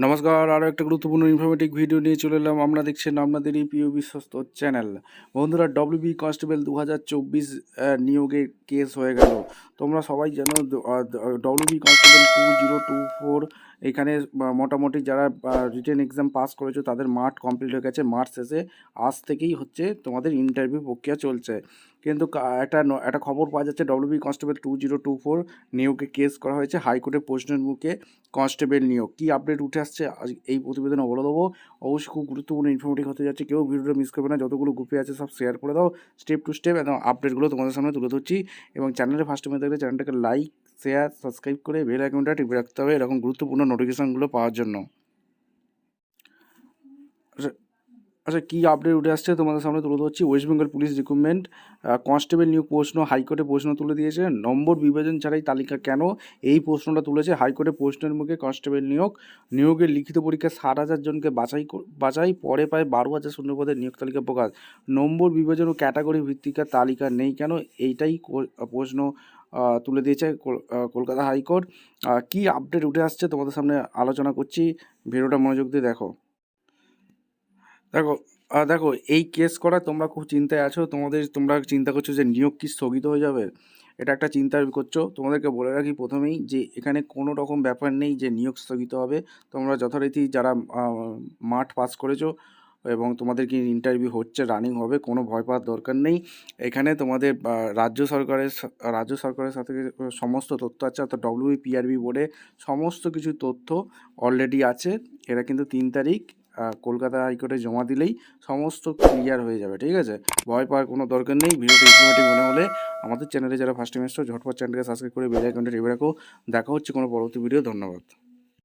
নমস্কার, আরও একটা গুরুত্বপূর্ণ ইনফরমেটিভ ভিডিও নিয়ে চলে এলাম। আমরা দেখছেন আপনাদেরই প্রিয় বিশ্বস্ত চ্যানেল। বন্ধুরা, ডব্লিউবি কনস্টেবল 2024 নিয়োগের কেস হয়ে গেল। তোমরা সবাই জানো ডব্লিউবি কনস্টেবল 2024 এখানে মোটামুটি যারা রিটেন এক্সাম পাস করেছো তাদের মাঠ কমপ্লিট হয়ে গেছে। মার্চ শেষে আজ থেকেই হচ্ছে তোমাদের ইন্টারভিউ প্রক্রিয়া চলছে। কিন্তু একটা খবর পাওয়া যাচ্ছে ডব্লিউবি কনস্টেবল 2024 নিয়োগে কেস করা হয়েছে হাইকোর্টের প্রশ্নের মুখে। কনস্টেবল নিয়োগ কী আপডেট উঠে আসছে আজ এই প্রতিবেদনে বলে দেবো। অবশ্যই খুব গুরুত্বপূর্ণ ইনফরমেটিভ হতে যাচ্ছে, কেউ ভিডিওটা মিস করবে না। যতগুলো গ্রুপে আছে সব শেয়ার করে দাও, স্টেপ টু স্টেপ এবং আপডেটগুলো তোমাদের সামনে তুলে ধরছি। এবং চ্যানেলে ফার্স্ট টাইমে থাকলে চ্যানেলটাকে লাইক, শেয়ার, সাবস্ক্রাইব করে বেল আইকনটা টিপে রাখতে হবে এরকম গুরুত্বপূর্ণ নোটিফিকেশানগুলো পাওয়ার জন্য। আচ্ছা, কী আপডেট উঠে আসছে তোমাদের সামনে তুলে ধরছি। West Bengal police recruitment constable নিয়োগ প্রশ্ন হাইকোর্টে প্রশ্ন তুলে দিয়েছে। নম্বর বিভাজন ছাড়াই তালিকা কেন, এই প্রশ্নটা তুলেছে হাইকোর্টে প্রশ্নের মুখে। কনস্টেবল নিয়োগের লিখিত পরীক্ষা 60,000 জনকে বাছাই পরে প্রায় 12,000 শূন্যপদের নিয়োগ তালিকা প্রকাশ। নম্বর বিভাজন ও ক্যাটাগরি ভিত্তিকার তালিকা নেই কেন, এইটাই প্রশ্ন তুলে দিয়েছে কলকাতা হাইকোর্ট। কী আপডেট উঠে আসছে তোমাদের সামনে আলোচনা করছি, ভিডিওটা মনোযোগ দিয়ে দেখো। দেখো এই কেস করা তোমরা খুব চিন্তায় আছো। তোমরা চিন্তা করছো যে নিয়োগ কি স্থগিত হয়ে যাবে, এটা একটা চিন্তা করছো। তোমাদেরকে বলে রাখি প্রথমেই যে এখানে কোনো রকম ব্যাপার নেই যে নিয়োগ স্থগিত হবে। তোমরা যথারীতি যারা মাঠ পাস করেছো এবং তোমাদের কি ইন্টারভিউ হচ্ছে, রানিং হবে, কোনো ভয় পাওয়ার দরকার নেই। এখানে তোমাদের রাজ্য সরকারের সাথে সমস্ত তথ্য আছে, অর্থাৎ ডব্লিউপিআরবি বোর্ডে সমস্ত কিছু তথ্য অলরেডি আছে। এরা কিন্তু 3 তারিখ কলকাতা হাইকোর্টে জমা দিলেই সমস্ত ক্লিয়ার হয়ে যাবে, ঠিক আছে? ভয় পাওয়ার কোনো দরকার নেই। ভিডিওটা ইনফরমেটিভ মনে হলে আমাদের চ্যানেলে যারা ফার্স্ট টাইম এসছো ঝটপট চ্যানেলকে সাবস্ক্রাইব করে বেল আইকনটা টিপে রাখো। দেখা হচ্ছে কোনো পরবর্তী ভিডিও। ধন্যবাদ।